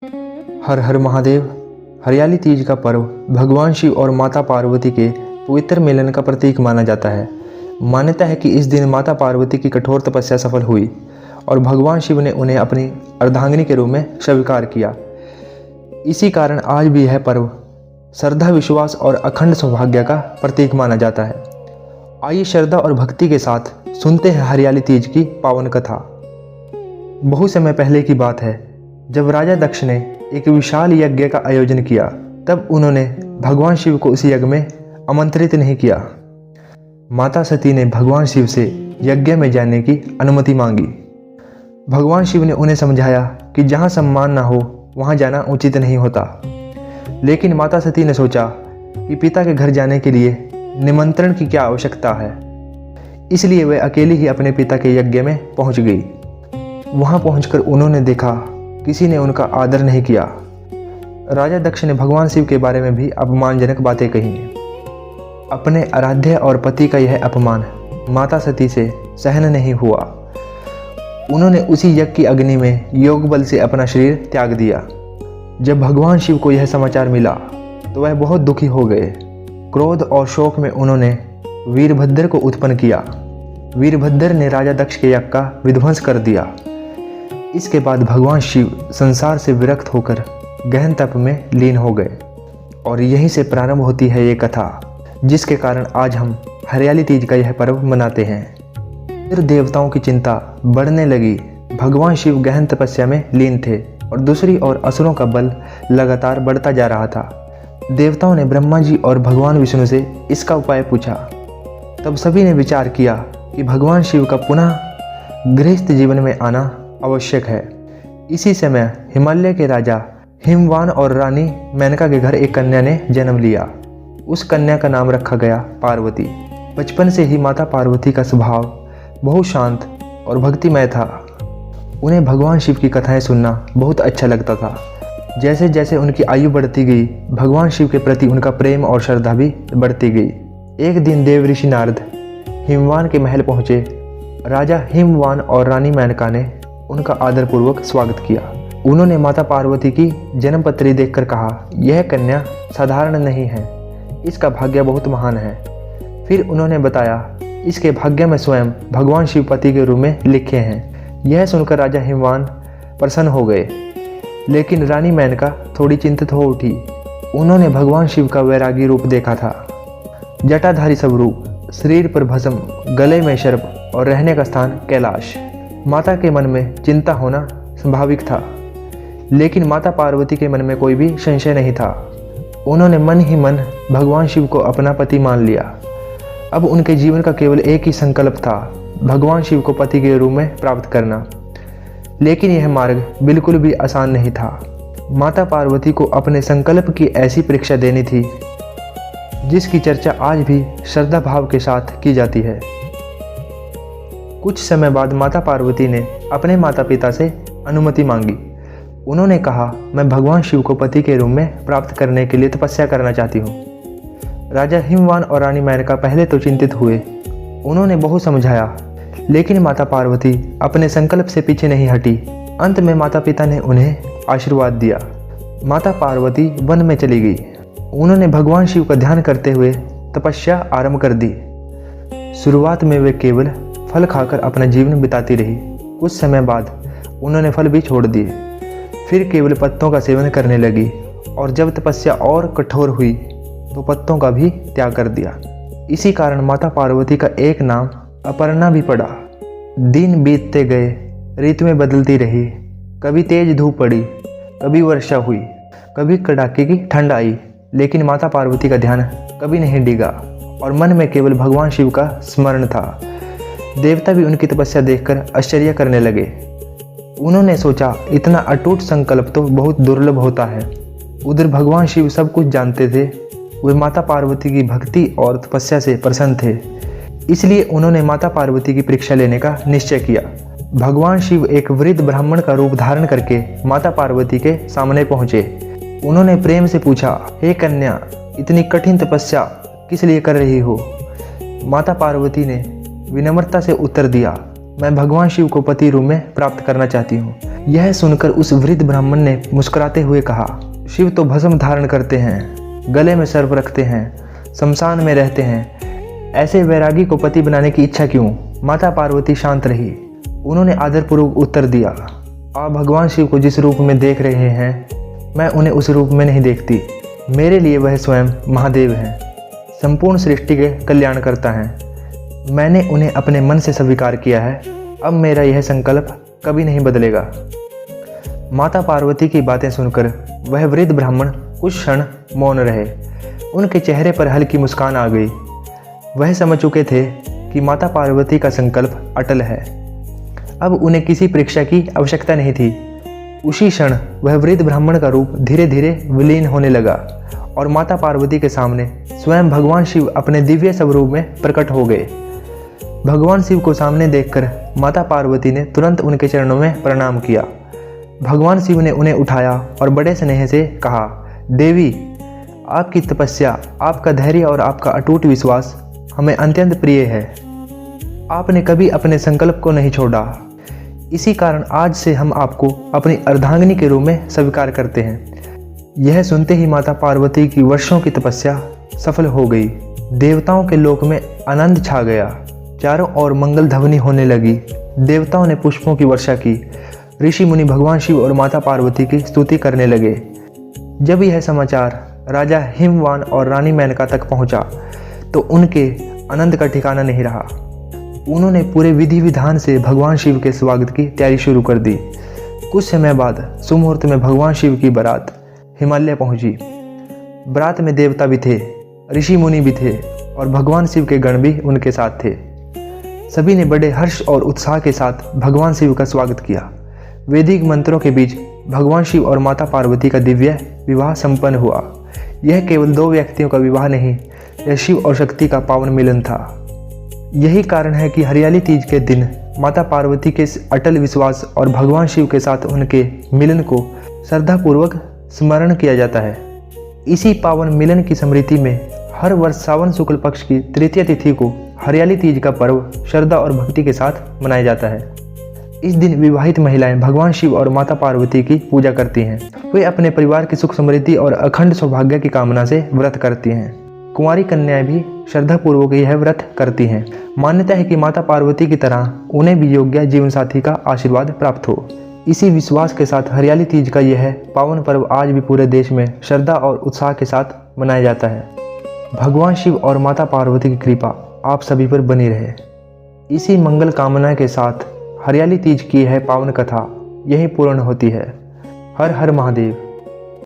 हर हर महादेव। हरियाली तीज का पर्व भगवान शिव और माता पार्वती के पवित्र मिलन का प्रतीक माना जाता है। मान्यता है कि इस दिन माता पार्वती की कठोर तपस्या सफल हुई और भगवान शिव ने उन्हें अपनी अर्धांगिनी के रूप में स्वीकार किया। इसी कारण आज भी यह पर्व श्रद्धा, विश्वास और अखंड सौभाग्य का प्रतीक माना जाता है। आइए श्रद्धा और भक्ति के साथ सुनते हैं हरियाली तीज की पावन कथा। बहुत समय पहले की बात है, जब राजा दक्ष ने एक विशाल यज्ञ का आयोजन किया, तब उन्होंने भगवान शिव को उस यज्ञ में आमंत्रित नहीं किया। माता सती ने भगवान शिव से यज्ञ में जाने की अनुमति मांगी। भगवान शिव ने उन्हें समझाया कि जहाँ सम्मान न हो वहाँ जाना उचित नहीं होता। लेकिन माता सती ने सोचा कि पिता के घर जाने के लिए निमंत्रण की क्या आवश्यकता है, इसलिए वे अकेली ही अपने पिता के यज्ञ में पहुँच गई। वहाँ पहुँचकर उन्होंने देखा किसी ने उनका आदर नहीं किया। राजा दक्ष ने भगवान शिव के बारे में भी अपमानजनक बातें कही। अपने आराध्य और पति का यह अपमान माता सती से सहन नहीं हुआ। उन्होंने उसी यज्ञ की अग्नि में योग बल से अपना शरीर त्याग दिया। जब भगवान शिव को यह समाचार मिला तो वह बहुत दुखी हो गए। क्रोध और शोक में उन्होंने वीरभद्र को उत्पन्न किया। वीरभद्र ने राजा दक्ष के यज्ञ का विध्वंस कर दिया। इसके बाद भगवान शिव संसार से विरक्त होकर गहन तप में लीन हो गए और यहीं से प्रारंभ होती है ये कथा, जिसके कारण आज हम हरियाली तीज का यह पर्व मनाते हैं। फिर देवताओं की चिंता बढ़ने लगी। भगवान शिव गहन तपस्या में लीन थे और दूसरी ओर असुरों का बल लगातार बढ़ता जा रहा था। देवताओं ने ब्रह्मा जी और भगवान विष्णु से इसका उपाय पूछा। तब सभी ने विचार किया कि भगवान शिव का पुनः गृहस्थ जीवन में आना आवश्यक है। इसी समय हिमालय के राजा हिमवान और रानी मेनका के घर एक कन्या ने जन्म लिया। उस कन्या का नाम रखा गया पार्वती। बचपन से ही माता पार्वती का स्वभाव बहुत शांत और भक्तिमय था। उन्हें भगवान शिव की कथाएं सुनना बहुत अच्छा लगता था। जैसे जैसे उनकी आयु बढ़ती गई, भगवान शिव के प्रति उनका प्रेम और श्रद्धा भी बढ़ती गई। एक दिन देव ऋषि नारद हिमवान के महल पहुंचे। राजा हिमवान और रानी मेनका ने उनका आदरपूर्वक स्वागत किया। उन्होंने माता पार्वती की जन्मपत्री देखकर कहा, यह कन्या साधारण नहीं है, इसका भाग्य बहुत महान है। फिर उन्होंने बताया, इसके भाग्य में स्वयं भगवान शिव पति के रूप में लिखे हैं। यह सुनकर राजा हिमवान प्रसन्न हो गए, लेकिन रानी मेनका थोड़ी चिंतित हो उठी। उन्होंने भगवान शिव का वैरागी रूप देखा था। जटाधारी स्वरूप, शरीर पर भस्म, गले में सर्प और रहने का स्थान कैलाश। माता के मन में चिंता होना स्वाभाविक था, लेकिन माता पार्वती के मन में कोई भी संशय नहीं था। उन्होंने मन ही मन भगवान शिव को अपना पति मान लिया। अब उनके जीवन का केवल एक ही संकल्प था, भगवान शिव को पति के रूप में प्राप्त करना। लेकिन यह मार्ग बिल्कुल भी आसान नहीं था। माता पार्वती को अपने संकल्प की ऐसी परीक्षा देनी थी जिसकी चर्चा आज भी श्रद्धा भाव के साथ की जाती है। कुछ समय बाद माता पार्वती ने अपने माता पिता से अनुमति मांगी। उन्होंने कहा, मैं भगवान शिव को पति के रूप में प्राप्त करने के लिए तपस्या करना चाहती हूँ। राजा हिमवान और रानी मेनका पहले तो चिंतित हुए। उन्होंने बहुत समझाया, लेकिन माता पार्वती अपने संकल्प से पीछे नहीं हटी। अंत में माता पिता ने उन्हें आशीर्वाद दिया। माता पार्वती वन में चली गई। उन्होंने भगवान शिव का ध्यान करते हुए तपस्या आरंभ कर दी। शुरुआत में वे केवल फल खाकर अपना जीवन बिताती रही। कुछ समय बाद उन्होंने फल भी छोड़ दिए, फिर केवल पत्तों का सेवन करने लगी और जब तपस्या और कठोर हुई तो पत्तों का भी त्याग कर दिया। इसी कारण माता पार्वती का एक नाम अपर्णा भी पड़ा। दिन बीतते गए, ऋतुएं बदलती रही। कभी तेज धूप पड़ी, कभी वर्षा हुई, कभी कड़ाके की ठंड आई, लेकिन माता पार्वती का ध्यान कभी नहीं डिगा और मन में केवल भगवान शिव का स्मरण था। देवता भी उनकी तपस्या देखकर आश्चर्य करने लगे। उन्होंने सोचा, इतना अटूट संकल्प तो बहुत दुर्लभ होता है। उधर भगवान शिव सब कुछ जानते थे। वे माता पार्वती की भक्ति और तपस्या से प्रसन्न थे, इसलिए उन्होंने माता पार्वती की परीक्षा लेने का निश्चय किया। भगवान शिव एक वृद्ध ब्राह्मण का रूप धारण करके माता पार्वती के सामने पहुंचे। उन्होंने प्रेम से पूछा, हे कन्या, इतनी कठिन तपस्या किस लिए कर रही हो? माता पार्वती ने विनम्रता से उत्तर दिया, मैं भगवान शिव को पति रूप में प्राप्त करना चाहती हूँ। यह सुनकर उस वृद्ध ब्राह्मण ने मुस्कुराते हुए कहा, शिव तो भस्म धारण करते हैं, गले में सर्प रखते हैं, शमशान में रहते हैं, ऐसे वैरागी को पति बनाने की इच्छा क्यों? माता पार्वती शांत रही। उन्होंने आदरपूर्वक उत्तर दिया, आप भगवान शिव को जिस रूप में देख रहे हैं, मैं उन्हें उस रूप में नहीं देखती। मेरे लिए वह स्वयं महादेव हैं, संपूर्ण सृष्टि के कल्याण करता है। मैंने उन्हें अपने मन से स्वीकार किया है। अब मेरा यह संकल्प कभी नहीं बदलेगा। माता पार्वती की बातें सुनकर वह वृद्ध ब्राह्मण कुछ क्षण मौन रहे। उनके चेहरे पर हल्की मुस्कान आ गई। वह समझ चुके थे कि माता पार्वती का संकल्प अटल है। अब उन्हें किसी परीक्षा की आवश्यकता नहीं थी। उसी क्षण वह वृद्ध ब्राह्मण का रूप धीरे धीरे विलीन होने लगा और माता पार्वती के सामने स्वयं भगवान शिव अपने दिव्य स्वरूप में प्रकट हो गए। भगवान शिव को सामने देखकर माता पार्वती ने तुरंत उनके चरणों में प्रणाम किया। भगवान शिव ने उन्हें उठाया और बड़े स्नेह से कहा, देवी, आपकी तपस्या, आपका धैर्य और आपका अटूट विश्वास हमें अत्यंत प्रिय है। आपने कभी अपने संकल्प को नहीं छोड़ा। इसी कारण आज से हम आपको अपनी अर्धांगिनी के रूप में स्वीकार करते हैं। यह सुनते ही माता पार्वती की वर्षों की तपस्या सफल हो गई। देवताओं के लोक में आनंद छा गया। चारों ओर मंगल ध्वनि होने लगी। देवताओं ने पुष्पों की वर्षा की। ऋषि मुनि भगवान शिव और माता पार्वती की स्तुति करने लगे। जब यह समाचार राजा हिमवान और रानी मेनका तक पहुंचा तो उनके आनंद का ठिकाना नहीं रहा। उन्होंने पूरे विधि विधान से भगवान शिव के स्वागत की तैयारी शुरू कर दी। कुछ समय बाद सुमुहूर्त में भगवान शिव की बारात हिमालय पहुंची। बारात में देवता भी थे, ऋषि मुनि भी थे और भगवान शिव के गण भी उनके साथ थे। सभी ने बड़े हर्ष और उत्साह के साथ भगवान शिव का स्वागत किया। वैदिक मंत्रों के बीच भगवान शिव और माता पार्वती का दिव्य विवाह संपन्न हुआ। यह केवल दो व्यक्तियों का विवाह नहीं, यह शिव और शक्ति का पावन मिलन था। यही कारण है कि हरियाली तीज के दिन माता पार्वती के अटल विश्वास और भगवान शिव के साथ उनके मिलन को श्रद्धापूर्वक स्मरण किया जाता है। इसी पावन मिलन की स्मृति में हर वर्ष सावन शुक्ल पक्ष की तृतीय तिथि को हरियाली तीज का पर्व श्रद्धा और भक्ति के साथ मनाया जाता है। इस दिन विवाहित महिलाएं भगवान शिव और माता पार्वती की पूजा करती हैं। वे अपने परिवार की सुख समृद्धि और अखंड सौभाग्य की कामना से व्रत करती हैं। कुंवारी कन्याएं भी श्रद्धापूर्वक यह व्रत करती हैं। मान्यता है कि माता पार्वती की तरह उन्हें भी योग्य जीवन साथी का आशीर्वाद प्राप्त हो। इसी विश्वास के साथ हरियाली तीज का यह पावन पर्व आज भी पूरे देश में श्रद्धा और उत्साह के साथ मनाया जाता है। भगवान शिव और माता पार्वती की कृपा आप सभी पर बनी रहे। इसी मंगल कामना के साथ हरियाली तीज की यह पावन कथा यहीं पूर्ण होती है। हर हर महादेव।